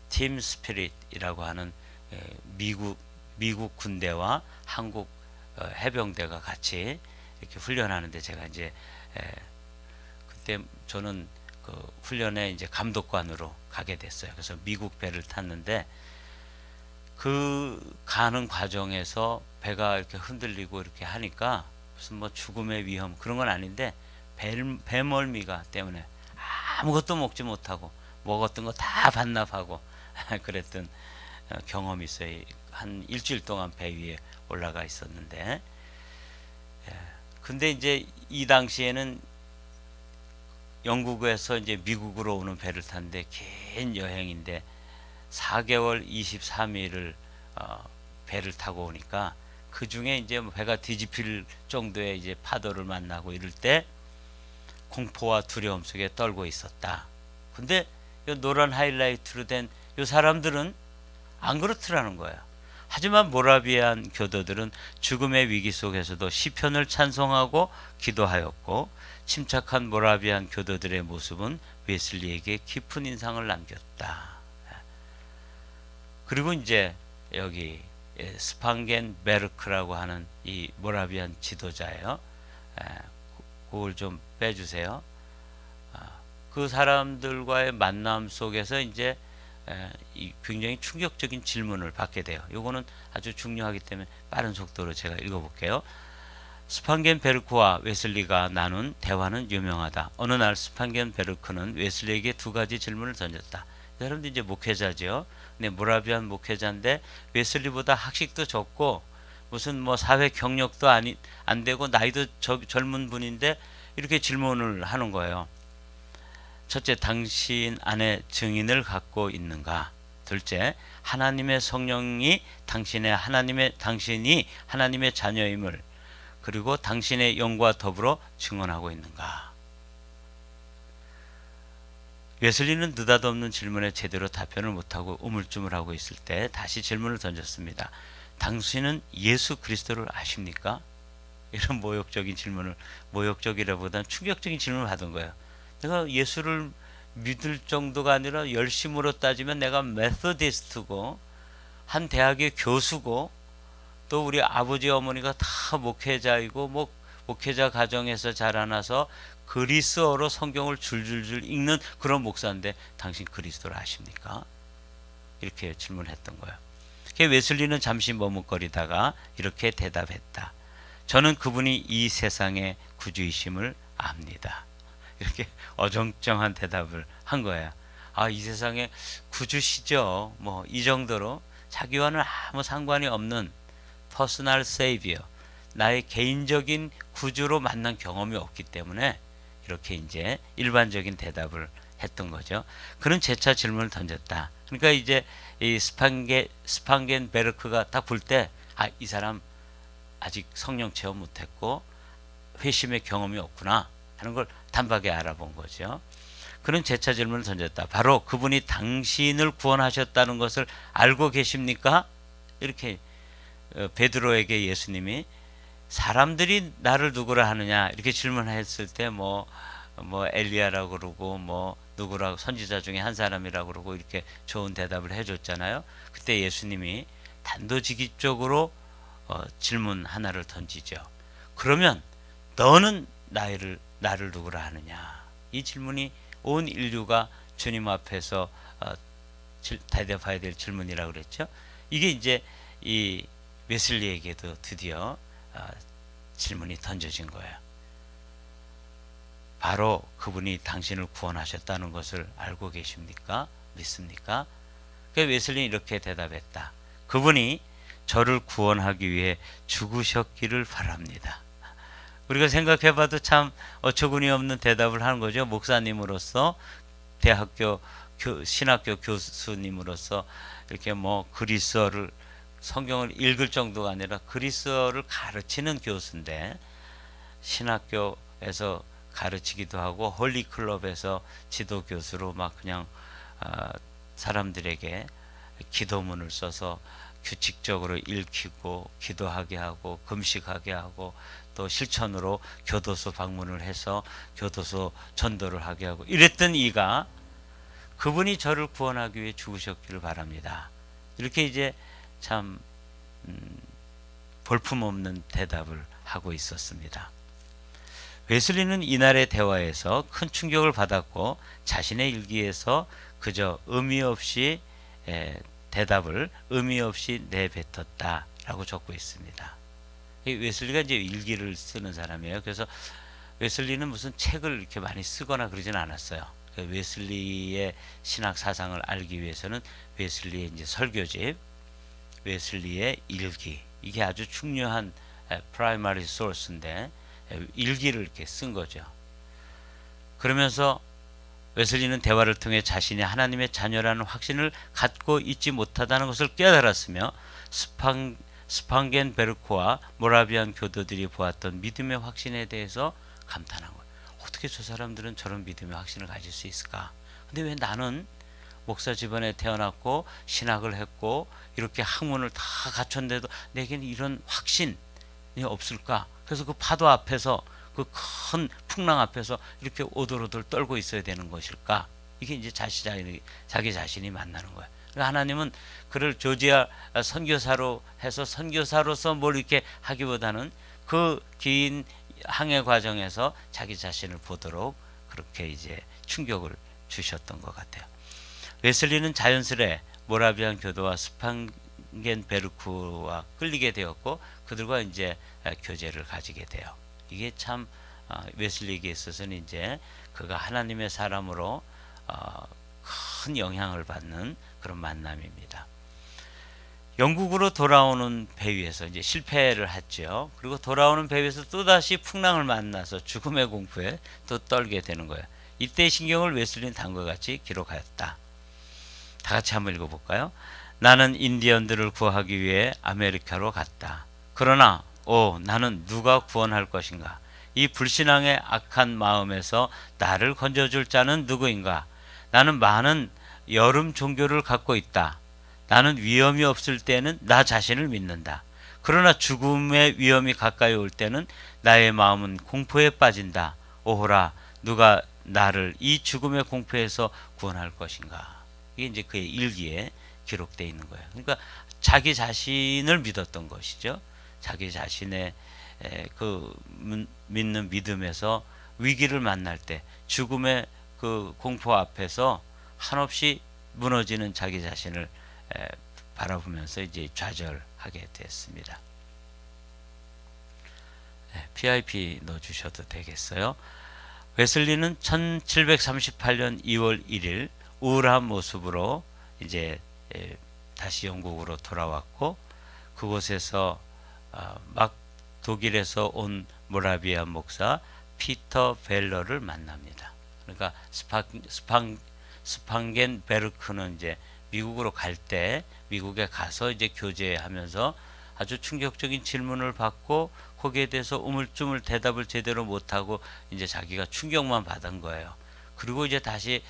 S1: 팀 스피릿이라고 하는 미국 군대와 한국 해병대가 같이 이렇게 훈련하는데 제가 이제 그때 저는 그 훈련에 이제 감독관으로 가게 됐어요. 그래서 미국 배를 탔는데 그 가는 과정에서 배가 이렇게 흔들리고 이렇게 하니까 무슨 뭐 죽음의 위험 그런 건 아닌데 배멀미가 때문에 아무것도 먹지 못하고 먹었던 거 다 반납하고 그랬던 경험이 있어요. 한 일주일 동안 배 위에 올라가 있었는데, 근데 이제 이 당시에는 영국에서 이제 미국으로 오는 배를 탔는데 긴 여행인데 4개월 23일을 배를 타고 오니까 그 중에 이제 배가 뒤집힐 정도의 이제 파도를 만나고 이럴 때 공포와 두려움 속에 떨고 있었다. 근데 이 노란 하이라이트로 된 이 사람들은 안 그렇더라는 거예요. 하지만 모라비안 교도들은 죽음의 위기 속에서도 시편을 찬송하고 기도하였고 침착한 모라비안 교도들의 모습은 웨슬리에게 깊은 인상을 남겼다. 그리고 이제 여기 스판겐 베르크라고 하는 이 모라비안 지도자예요. 그걸 좀 빼주세요. 그 사람들과의 만남 속에서 이제 굉장히 충격적인 질문을 받게 돼요. 요거는 아주 중요하기 때문에 빠른 속도로 제가 읽어볼게요. 스판겐 베르크와 웨슬리가 나눈 대화는 유명하다. 어느 날 스판겐 베르크는 웨슬리에게 두 가지 질문을 던졌다. 이 사람도 이제 목회자죠. 근데 모라비안 목회자인데 웨슬리보다 학식도 적고 무슨 뭐 사회 경력도 안 되고 나이도 젊은 분인데 이렇게 질문을 하는 거예요. 첫째, 당신 안에 증인을 갖고 있는가? 둘째, 하나님의 성령이 당신이 하나님의 자녀임을 그리고 당신의 영과 더불어 증언하고 있는가? 웨슬리는 느닷없는 질문에 제대로 답변을 못하고 우물쭈물하고 있을 때 다시 질문을 던졌습니다. 당신은 예수 그리스도를 아십니까? 이런 모욕적인 질문을, 모욕적이라보다는 충격적인 질문을 받은 거예요. 내가 예수를 믿을 정도가 아니라 열심으로 따지면 내가 메소디스트고 한 대학의 교수고 또 우리 아버지 어머니가 다 목회자이고 목회자 가정에서 자라나서 그리스어로 성경을 줄줄줄 읽는 그런 목사인데 당신 그리스도를 아십니까? 이렇게 질문했던 거예요. 웨슬리는 잠시 머뭇거리다가 이렇게 대답했다. 저는 그분이 이 세상의 구주이심을 압니다. 이렇게 어정쩡한 대답을 한 거예요. 이 세상의 구주시죠. 뭐 이 정도로 자기와는 아무 상관이 없는 퍼스널 세이비어, 나의 개인적인 구주로 만난 경험이 없기 때문에 이렇게 이제 일반적인 대답을 했던 거죠. 그는 재차 질문을 던졌다. 그러니까 이제 이 스판겐 베르크가 딱 볼 때 이 사람 아직 성령 체험 못했고 회심의 경험이 없구나 하는 걸 단박에 알아본 거죠. 그는 재차 질문을 던졌다. 바로 그분이 당신을 구원하셨다는 것을 알고 계십니까? 이렇게 베드로에게 예수님이 사람들이 나를 누구라 하느냐 이렇게 질문했을 때 뭐 엘리야라고 그러고 뭐 누구라고 선지자 중에 한 사람이라고 그러고 이렇게 좋은 대답을 해줬잖아요. 그때 예수님이 단도직입적으로 질문 하나를 던지죠. 그러면 너는 나를 누구라 하느냐? 이 질문이 온 인류가 주님 앞에서 대답해야 될 질문이라고 그랬죠. 이게 이제 이 웨슬리에게도 드디어 질문이 던져진 거예요. 바로 그분이 당신을 구원하셨다는 것을 알고 계십니까? 믿습니까? 그래서 웨슬리는 이렇게 대답했다. 그분이 저를 구원하기 위해 죽으셨기를 바랍니다. 우리가 생각해봐도 참 어처구니 없는 대답을 하는 거죠. 목사님으로서 대학교 신학교 교수님으로서 이렇게 뭐 그리스어를 성경을 읽을 정도가 아니라 그리스어를 가르치는 교수인데 신학교에서 가르치기도 하고 홀리클럽에서 지도 교수로 막 그냥 사람들에게 기도문을 써서 규칙적으로 읽히고 기도하게 하고 금식하게 하고 또 실천으로 교도소 방문을 해서 교도소 전도를 하게 하고 이랬던 이가 그분이 저를 구원하기 위해 죽으셨기를 바랍니다. 이렇게 이제 참 볼품없는 대답을 하고 있었습니다. 웨슬리는 이날의 대화에서 큰 충격을 받았고 자신의 일기에서 그저 의미 없이 대답을 의미 없이 내뱉었다라고 적고 있습니다. 웨슬리가 이제 일기를 쓰는 사람이에요. 그래서 웨슬리는 무슨 책을 이렇게 많이 쓰거나 그러진 않았어요. 웨슬리의 신학 사상을 알기 위해서는 웨슬리의 이제 설교집, 웨슬리의 일기 이게 아주 중요한 프라이머리 소스인데 일기를 이렇게 쓴 거죠. 그러면서 웨슬리는 대화를 통해 자신이 하나님의 자녀라는 확신을 갖고 있지 못하다는 것을 깨달았으며 스판겐베르크와 모라비안 교도들이 보았던 믿음의 확신에 대해서 감탄한 거예요. 어떻게 저 사람들은 저런 믿음의 확신을 가질 수 있을까? 근데 왜 나는 목사 집안에 태어났고 신학을 했고 이렇게 학문을 다 갖췄는데도 내게는 이런 확신이 없을까? 그래서 그 파도 앞에서 그 큰 풍랑 앞에서 이렇게 오돌오돌 떨고 있어야 되는 것일까? 이게 이제 자기 자신이 만나는 거예요. 하나님은 그를 조지아 선교사로 해서 선교사로서 뭘 이렇게 하기보다는 그 긴 항해 과정에서 자기 자신을 보도록 그렇게 이제 충격을 주셨던 것 같아요. 웨슬리는 자연스레 모라비안 교도와 스판겐베르크와 끌리게 되었고 그들과 이제 교제를 가지게 돼요. 이게 참 웨슬리에게 있어서는 이제 그가 하나님의 사람으로 큰 영향을 받는 그런 만남입니다. 영국으로 돌아오는 배 위에서 이제 실패를 했죠. 그리고 돌아오는 배 위에서 또다시 풍랑을 만나서 죽음의 공포에 또 떨게 되는 거예요. 이때 신경을 웨슬리는 다음과 같이 기록하였다. 다 같이 한번 읽어볼까요? 나는 인디언들을 구하기 위해 아메리카로 갔다. 그러나 나는 누가 구원할 것인가? 이 불신앙의 악한 마음에서 나를 건져줄 자는 누구인가? 나는 많은 여름 종교를 갖고 있다. 나는 위험이 없을 때는 나 자신을 믿는다. 그러나 죽음의 위험이 가까이 올 때는 나의 마음은 공포에 빠진다. 오호라, 누가 나를 이 죽음의 공포에서 구원할 것인가? 이게 이제 그의 일기에 기록되어 있는 거예요. 그러니까 자기 자신을 믿었던 것이죠. 자기 자신의 그 믿는 믿음에서 위기를 만날 때 죽음의 그 공포 앞에서 한없이 무너지는 자기 자신을 바라보면서 이제 좌절하게 됐습니다. PIP 넣어주셔도 되겠어요. 웨슬리는 1738년 2월 1일 우울한 모습으로 이제 다시 영국으로 돌아왔고 그곳에서 막 독일에서 온 모라비안 목사 피터 벨러를 만납니다. 그러니까 스판겐베르크는 이제 미국으로 갈 때 미국에 가서 이제 교제하면서 아주 충격적인 질문을 받고 거기에 대해서 우물쭈물 대답을 제대로 못하고 이제 자기가 충격만 받은 거예요. 그리고 이제 다시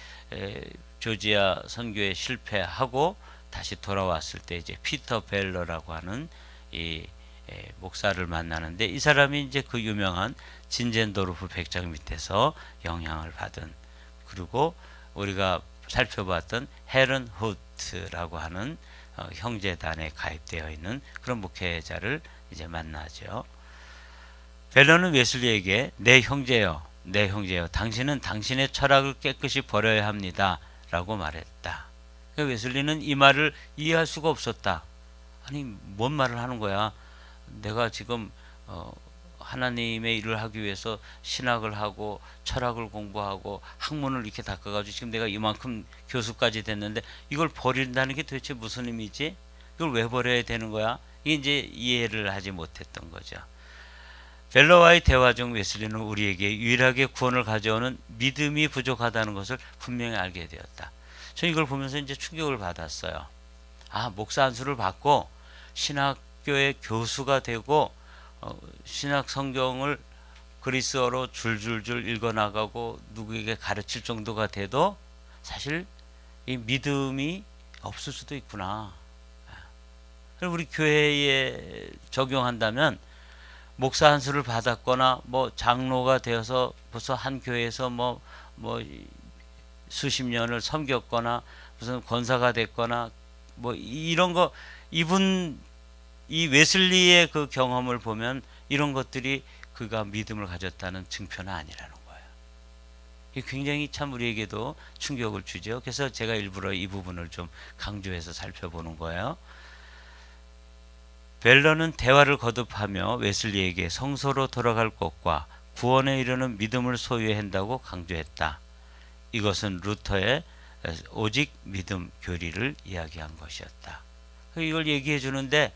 S1: 조지아 선교에 실패하고 다시 돌아왔을 때 이제 피터 벨러라고 하는 이 목사를 만나는데 이 사람이 이제 그 유명한 진젠도르프 백작 밑에서 영향을 받은 그리고 우리가 살펴봤던 헤른 후트라고 하는 형제단에 가입되어 있는 그런 목회자를 이제 만나죠. 벨러는 웨슬리에게 내 형제여, 당신은 당신의 철학을 깨끗이 버려야 합니다. 라고 말했다. 웨슬리는 이 말을 이해할 수가 없었다. 아니, 뭔 말을 하는 거야? 내가 지금 하나님의 일을 하기 위해서 신학을 하고 철학을 공부하고 학문을 이렇게 닦아가지고 지금 내가 이만큼 교수까지 됐는데 이걸 버린다는 게 도대체 무슨 의미지? 이걸 왜 버려야 되는 거야? 이게 이제 이해를 하지 못했던 거죠. 벨러와의 대화 중 웨슬리는 우리에게 유일하게 구원을 가져오는 믿음이 부족하다는 것을 분명히 알게 되었다. 저 이걸 보면서 이제 충격을 받았어요. 아, 목사 안수를 받고 신학교의 교수가 되고 신학 성경을 그리스어로 줄줄줄 읽어나가고 누구에게 가르칠 정도가 돼도 사실 이 믿음이 없을 수도 있구나. 그리고 우리 교회에 적용한다면 목사 안수를 받았거나 뭐 장로가 되어서 벌써 한 교회에서 뭐 수십 년을 섬겼거나 무슨 권사가 됐거나 뭐 이런 거, 이분 이 웨슬리의 그 경험을 보면 이런 것들이 그가 믿음을 가졌다는 증표는 아니라는 거예요. 이 굉장히 참 우리에게도 충격을 주죠. 그래서 제가 일부러 이 부분을 좀 강조해서 살펴보는 거예요. 벨러는 대화를 거듭하며 웨슬리에게 성소로 돌아갈 것과 구원에 이르는 믿음을 소유해야 한다고 강조했다. 이것은 루터의 오직 믿음 교리를 이야기한 것이었다. 이걸 얘기해 주는데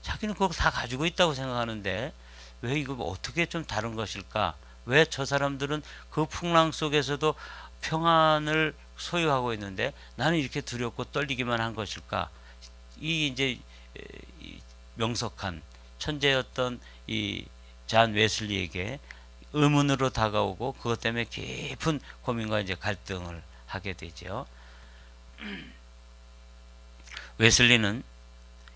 S1: 자기는 그걸 다 가지고 있다고 생각하는데 왜 이거 어떻게 좀 다른 것일까? 왜 저 사람들은 그 풍랑 속에서도 평안을 소유하고 있는데 나는 이렇게 두렵고 떨리기만 한 것일까? 이 이제 명석한 천재였던 이 잔 웨슬리에게 의문으로 다가오고 그것 때문에 깊은 고민과 이제 갈등을 하게 되죠. 웨슬리는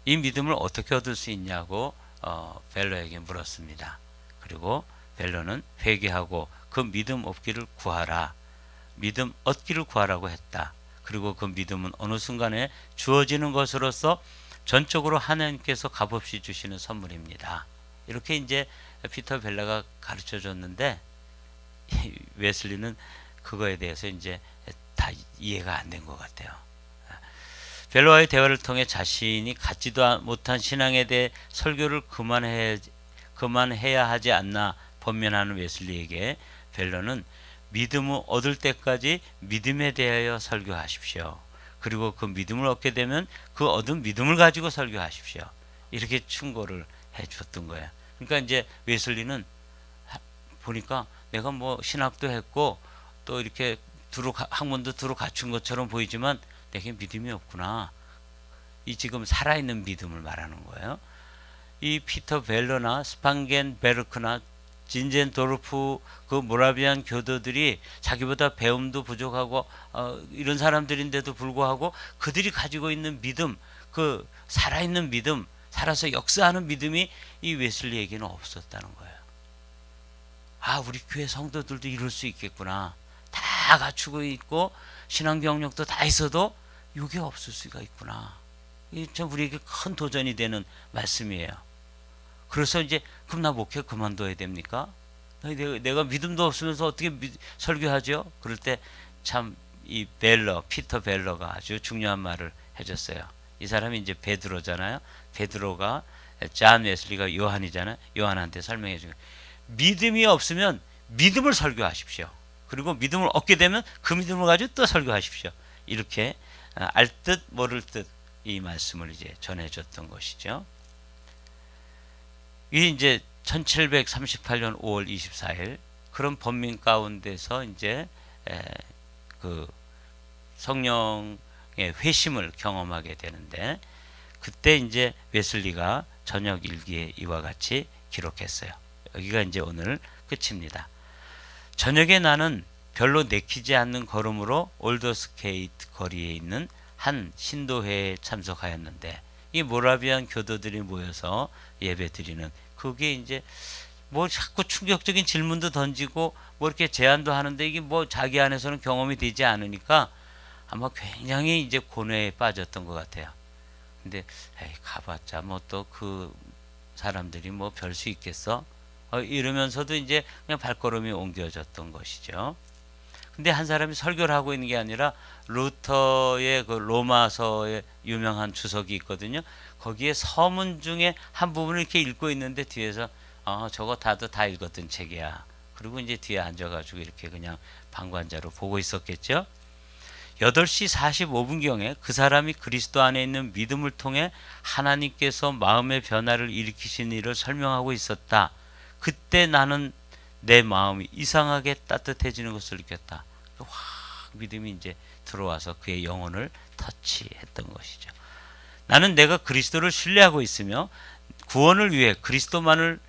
S1: 이 믿음을 어떻게 얻을 수 있냐고 벨러에게 물었습니다. 그리고 벨러는 회개하고 그 믿음 얻기를 구하라. 믿음 얻기를 구하라고 했다. 그리고 그 믿음은 어느 순간에 주어지는 것으로서 전적으로 하나님께서 값없이 주시는 선물입니다. 이렇게 이제 피터 벨러가 가르쳐 줬는데 웨슬리는 그거에 대해서 이제 다 이해가 안 된 것 같아요. 벨러와의 대화를 통해 자신이 갖지도 못한 신앙에 대해 설교를 그만해야 하지 않나 번면하는 웨슬리에게 벨러는 믿음을 얻을 때까지 믿음에 대하여 설교하십시오. 그리고 그 믿음을 얻게 되면 그 얻은 믿음을 가지고 설교하십시오. 이렇게 충고를 해 줬던 거예요. 그러니까 이제 웨슬리는 보니까 내가 뭐 신학도 했고 또 이렇게 학문도 두루 갖춘 것처럼 보이지만 내게 믿음이 없구나. 이 지금 살아있는 믿음을 말하는 거예요. 이 피터 벨러나 스판겐 베르크나 진젠도르프 그 모라비안 교도들이 자기보다 배움도 부족하고 이런 사람들인데도 불구하고 그들이 가지고 있는 믿음, 그 살아있는 믿음, 살아서 역사하는 믿음이 이 웨슬리에게는 없었다는 거예요. 아, 우리 교회 성도들도 이럴 수 있겠구나. 다 갖추고 있고 신앙 경력도 다 있어도 이게 없을 수가 있구나. 이게 참 우리에게 큰 도전이 되는 말씀이에요. 그래서 이제 그럼 나 목회 그만둬야 됩니까? 내가 믿음도 없으면서 어떻게 설교하죠? 그럴 때 참 이 피터 벨러가 아주 중요한 말을 해줬어요. 이 사람이 이제 베드로잖아요. 베드로가 잔 웨슬리가 요한이잖아요. 요한한테 설명해 주는 거예요. 믿음이 없으면 믿음을 설교하십시오. 그리고 믿음을 얻게 되면 그 믿음을 가지고 또 설교하십시오. 이렇게 알 듯 모를 듯 이 말씀을 이제 전해줬던 것이죠. 이 이제 1738년 5월 24일 그런 번민 가운데서 이제 그 성령의 회심을 경험하게 되는데 그때 이제 웨슬리가 저녁 일기에 이와 같이 기록했어요. 여기가 이제 오늘 끝입니다. 저녁에 나는 별로 내키지 않는 걸음으로 올더스케이트 거리에 있는 한 신도회에 참석하였는데 이 모라비안 교도들이 모여서 예배드리는 그게 이제 뭐 자꾸 충격적인 질문도 던지고 뭐 이렇게 제안도 하는데 이게 뭐 자기 안에서는 경험이 되지 않으니까 아마 굉장히 이제 고뇌에 빠졌던 것 같아요. 근데 에이, 가봤자 뭐 또 그 사람들이 뭐 별 수 있겠어? 이러면서도 이제 그냥 발걸음이 옮겨졌던 것이죠. 근데 한 사람이 설교를 하고 있는 게 아니라 루터의 그 로마서에 유명한 주석이 있거든요. 거기에 서문 중에 한 부분을 이렇게 읽고 있는데 뒤에서 저거 다도 다 읽었던 책이야. 그리고 이제 뒤에 앉아가지고 이렇게 그냥 방관자로 보고 있었겠죠. 8시 45분경에 그 사람이 그리스도 안에 있는 믿음을 통해 하나님께서 마음의 변화를 일으키신 일을 설명하고 있었다. 그때 나는 내 마음이 이상하게 따뜻해지는 것을 느꼈다. 확 믿음이 이제 들어와서 그의 영혼을 터치했던 것이죠. 나는 내가 그리스도를 신뢰하고 있으며 구원을 위해 그리스도만을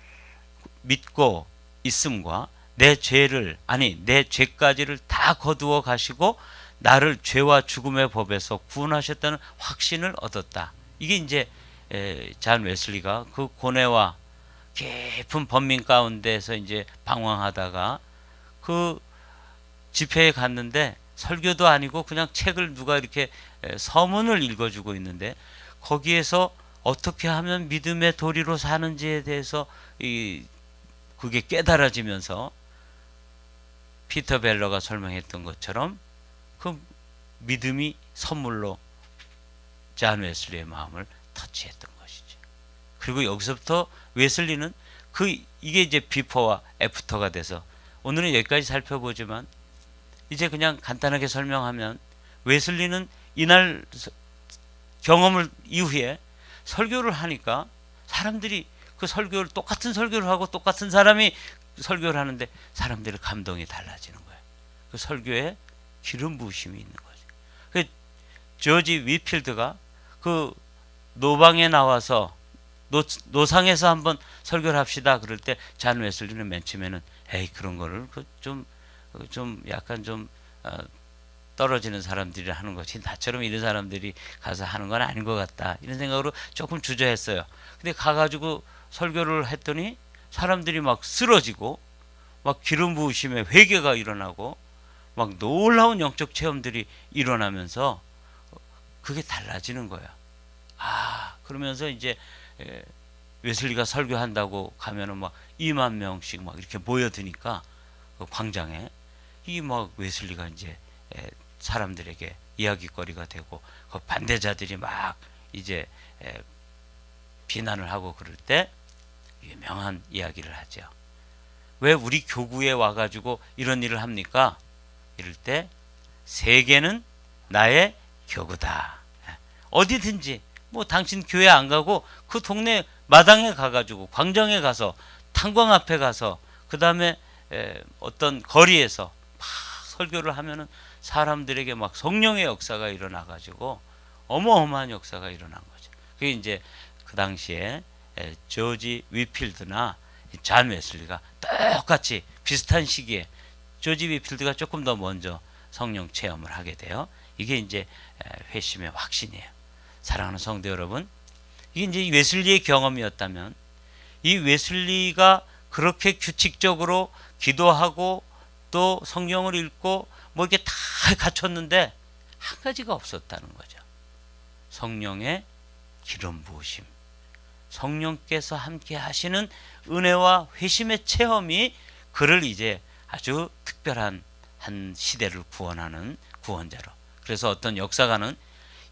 S1: 믿고 있음과 내 죄까지를 다 거두어 가시고 나를 죄와 죽음의 법에서 구원하셨다는 확신을 얻었다. 이게 이제 잔 웨슬리가 그 고뇌와 깊은 번민 가운데서 이제 방황하다가 그 집회에 갔는데 설교도 아니고 그냥 책을 누가 이렇게 서문을 읽어주고 있는데 거기에서 어떻게 하면 믿음의 도리로 사는지에 대해서 그게 깨달아지면서 피터 벨러가 설명했던 것처럼 그 믿음이 선물로 잔 웨슬리의 마음을 터치했던 것이죠. 그리고 여기서부터 웨슬리는 이게 이제 비포와 애프터가 돼서 오늘은 여기까지 살펴보지만 이제 그냥 간단하게 설명하면 웨슬리는 이날 경험을 이후에 설교를 하니까 사람들이 그 설교를 똑같은 설교를 하고 똑같은 사람이 설교를 하는데 사람들의 감동이 달라지는 거예요. 그 설교에 기름 부으심이 있는 거죠. 그 조지 위필드가 그 노방에 나와서 노상에서 한번 설교를 합시다 그럴 때 잔 웨슬리는 맨 처음에는 에이 그런 거를 좀 약간 좀 떨어지는 사람들이 하는 것이 나처럼 이런 사람들이 가서 하는 건 아닌 것 같다 이런 생각으로 조금 주저했어요. 근데 가가지고 설교를 했더니 사람들이 막 쓰러지고 막 기름 부으심에 회개가 일어나고 막 놀라운 영적 체험들이 일어나면서 그게 달라지는 거야. 그러면서 이제 웨슬리가 설교한다고 가면은 막 2만 명씩 막 이렇게 모여드니까 그 광장에 이 막 웨슬리가 이제 사람들에게 이야기거리가 되고 그 반대자들이 막 이제 비난을 하고 그럴 때 유명한 이야기를 하죠. 왜 우리 교구에 와가지고 이런 일을 합니까? 이럴 때 세계는 나의 교구다. 어디든지 뭐 당신 교회 안 가고 그 동네 마당에 가가지고 광장에 가서 탄광 앞에 가서 그 다음에 어떤 거리에서 막 설교를 하면은 사람들에게 막 성령의 역사가 일어나가지고 어마어마한 역사가 일어난 거죠. 그게 이제 그 당시에 조지 위필드나 잔 웨슬리가 똑같이 비슷한 시기에 조지 위필드가 조금 더 먼저 성령 체험을 하게 돼요. 이게 이제 회심의 확신이에요. 사랑하는 성도 여러분, 이게 이제 웨슬리의 경험이었다면 이 웨슬리가 그렇게 규칙적으로 기도하고 또 성경을 읽고 뭐 이렇게 다 갖췄는데 한 가지가 없었다는 거죠. 성령의 기름 부으심, 성령께서 함께 하시는 은혜와 회심의 체험이 그를 이제 아주 특별한 한 시대를 구원하는 구원자로. 그래서 어떤 역사가는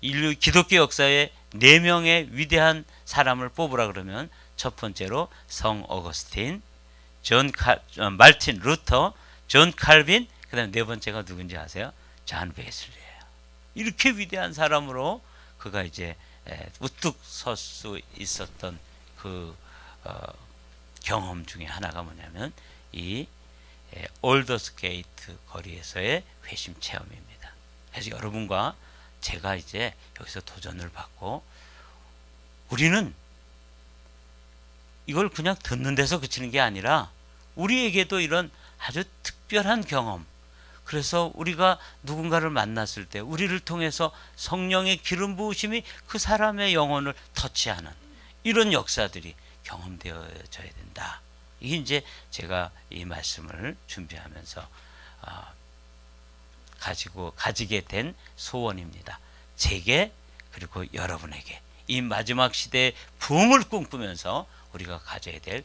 S1: 인류 기독교 역사에 4명의 위대한 사람을 뽑으라 그러면 첫 번째로 성 어거스틴, 말틴 루터, 존 칼빈, 그 다음에 4번째가 누군지 아세요? 잔 웨슬리예요. 이렇게 위대한 사람으로 그가 이제 우뚝 설 수 있었던 그 경험 중에 하나가 뭐냐면 이 올더스 게이트 거리에서의 회심 체험입니다. 그래서 여러분과 제가 이제 여기서 도전을 받고 우리는 이걸 그냥 듣는 데서 그치는 게 아니라 우리에게도 이런 아주 특별한 경험, 그래서 우리가 누군가를 만났을 때 우리를 통해서 성령의 기름 부으심이 그 사람의 영혼을 터치하는 이런 역사들이 경험되어져야 된다. 이게 이제 제가 이 말씀을 준비하면서 가지게 된 소원입니다. 제게 그리고 여러분에게 이 마지막 시대의 부흥을 꿈꾸면서 우리가 가져야 될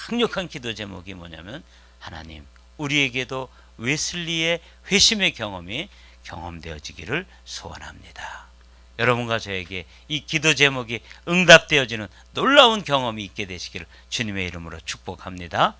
S1: 강력한 기도 제목이 뭐냐면 하나님 우리에게도 웨슬리의 회심의 경험이 경험되어지기를 소원합니다. 여러분과 저에게 이 기도 제목이 응답되어지는 놀라운 경험이 있게 되시기를 주님의 이름으로 축복합니다.